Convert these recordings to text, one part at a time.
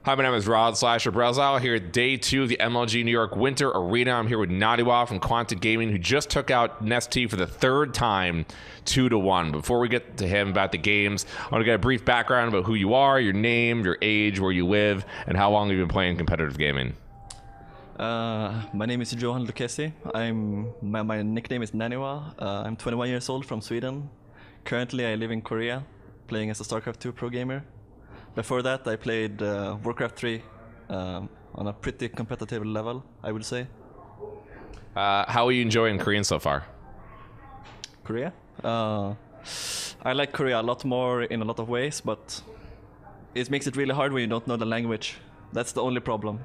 Hi, my name is Rod Slasher Brezal here at day 2 of the MLG New York Winter Arena. I'm here with Naniwa from Quantic Gaming, who just took out Nestea for the third time, 2-1. Before we get to him about the games, I want to get a brief background about who you are, your name, your age, where you live, and how long you've been playing competitive gaming. My name is Johan Lucchesi. My nickname is Naniwa. I'm 21 years old from Sweden. Currently, I live in Korea, playing as a StarCraft 2 pro gamer. Before that, I played Warcraft 3 on a pretty competitive level, I would say. How are you enjoying Korean so far? Korea? I like Korea a lot more in a lot of ways, but it makes it really hard when you don't know the language. That's the only problem.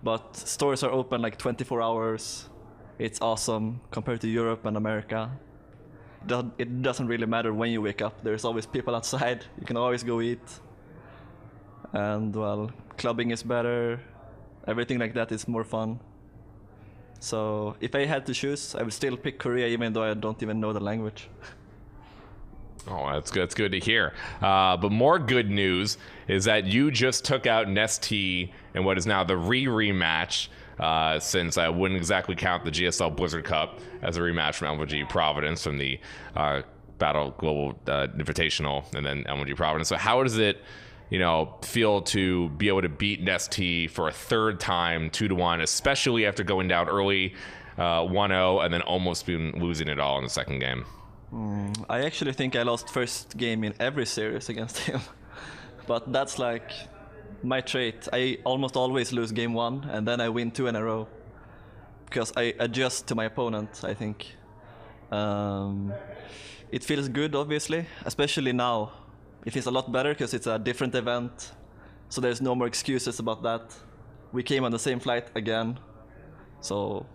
But stores are open like 24 hours. It's awesome compared to Europe and America. It doesn't really matter when you wake up. There's always people outside. You can always go eat. And well, clubbing is better. Everything like that is more fun. So if I had to choose, I would still pick Korea even though I don't even know the language. Oh, that's good. That's good to hear. But more good news is that you just took out Nestea in what is now the rematch, since I wouldn't exactly count the GSL Blizzard Cup as a rematch from MLG Providence from the Battle Global Invitational and then MLG Providence. So how does it, feel to be able to beat Nestea for a third time, 2-1, especially after going down early, 1-0, and then almost losing it all in the second game? I actually think I lost first game in every series against him. But that's like my trait. I almost always lose game 1 and then I win 2 in a row. Because I adjust to my opponent, I think. It feels good, obviously, especially now. It feels a lot better because it's a different event. So there's no more excuses about that. We came on the same flight again. So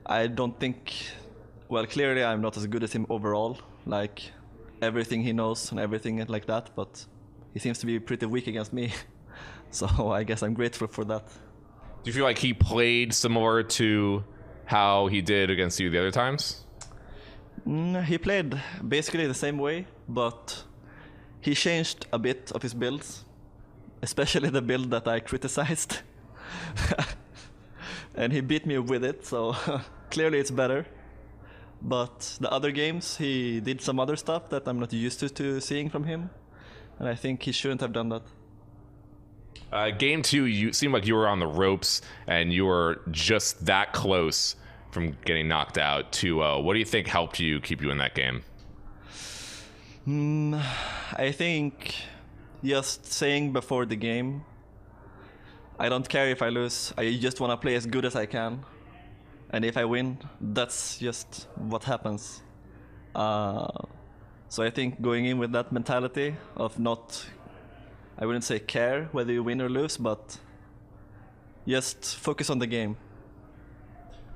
I don't think... Well, clearly I'm not as good as him overall, like everything he knows and everything like that, but he seems to be pretty weak against me. So I guess I'm grateful for that. Do you feel like he played similar to how he did against you the other times? He played basically the same way, but he changed a bit of his builds, especially the build that I criticized. And he beat me with it, so clearly it's better. But the other games, he did some other stuff that I'm not used to seeing from him. And I think he shouldn't have done that. Game 2, you seemed like you were on the ropes and you were just that close from getting knocked out 2-0. What do you think helped you keep you in that game? I think just saying before the game, I don't care if I lose. I just want to play as good as I can. And if I win, that's just what happens. So I think going in with that mentality of not, I wouldn't say care whether you win or lose, but just focus on the game.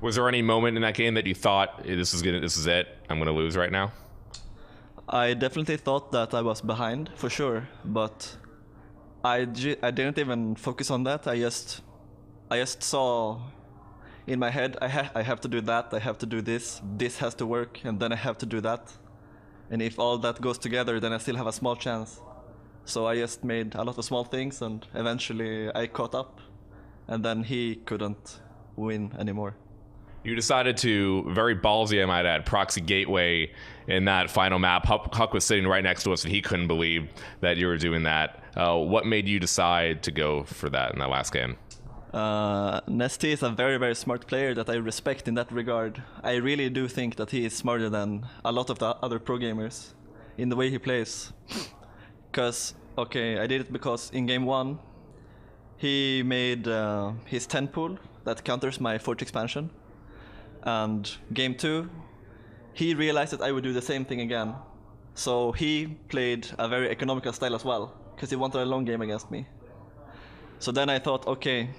Was there any moment in that game that you thought, this is it, I'm gonna lose right now? I definitely thought that I was behind, for sure, but I didn't even focus on that. I just saw in my head, I have to do that, I have to do this has to work, and then I have to do that. And if all that goes together, then I still have a small chance. So I just made a lot of small things, and eventually I caught up, and then he couldn't win anymore. You decided to, very ballsy I might add, proxy gateway in that final map. Huck was sitting right next to us and he couldn't believe that you were doing that. What made you decide to go for that in that last game? Nestea is a very, very smart player that I respect in that regard. I really do think that he is smarter than a lot of the other pro gamers in the way he plays. Because, okay, I did it because in game 1, he made his 10 pool that counters my 4th expansion. And game 2, he realized that I would do the same thing again. So he played a very economical style as well, because he wanted a long game against me. So then I thought, okay,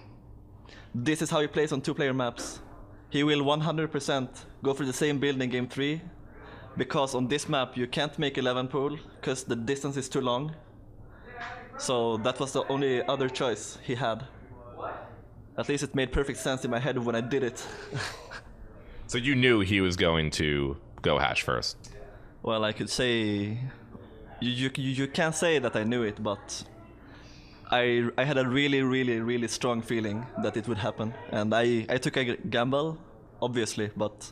this is how he plays on 2-player maps. He will 100% go for the same build in game 3, because on this map you can't make 11 pool, because the distance is too long. So that was the only other choice he had. At least it made perfect sense in my head when I did it. So you knew he was going to go hatch first? Well, I could say... You can't say that I knew it, but I had a really strong feeling that it would happen, and I took a gamble, obviously, but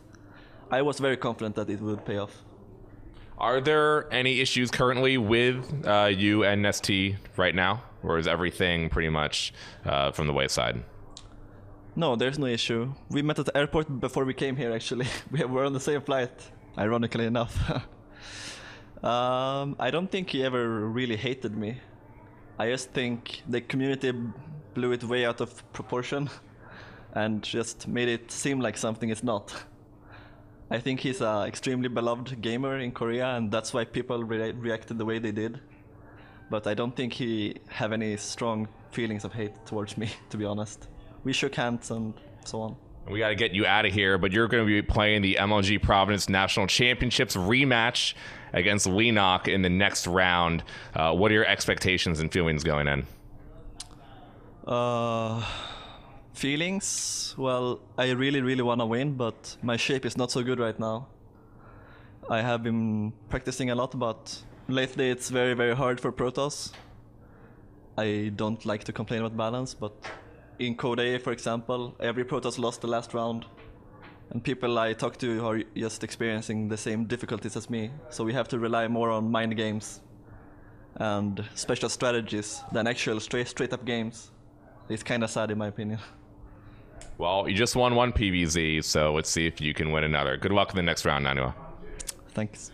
I was very confident that it would pay off. Are there any issues currently with you and Nestea right now, or is everything pretty much from the wayside? No, there's no issue. We met at the airport before we came here, actually. We were on the same flight, ironically enough. I don't think he ever really hated me. I just think the community blew it way out of proportion and just made it seem like something it's not. I think he's an extremely beloved gamer in Korea, and that's why people reacted the way they did. But I don't think he have any strong feelings of hate towards me, to be honest. We shook hands and so on. We got to get you out of here, but you're going to be playing the MLG Providence National Championships rematch against Leenock in the next round. What are your expectations and feelings going in? Feelings? Well, I really want to win, but my shape is not so good right now. I have been practicing a lot, but lately it's very hard for Protoss. I don't like to complain about balance, but in Code A, for example, every Protoss lost the last round. And people I talk to are just experiencing the same difficulties as me. So we have to rely more on mind games and special strategies than actual straight up games. It's kind of sad in my opinion. Well, you just won one PVZ, so let's see if you can win another. Good luck in the next round, Naniwa. Thanks.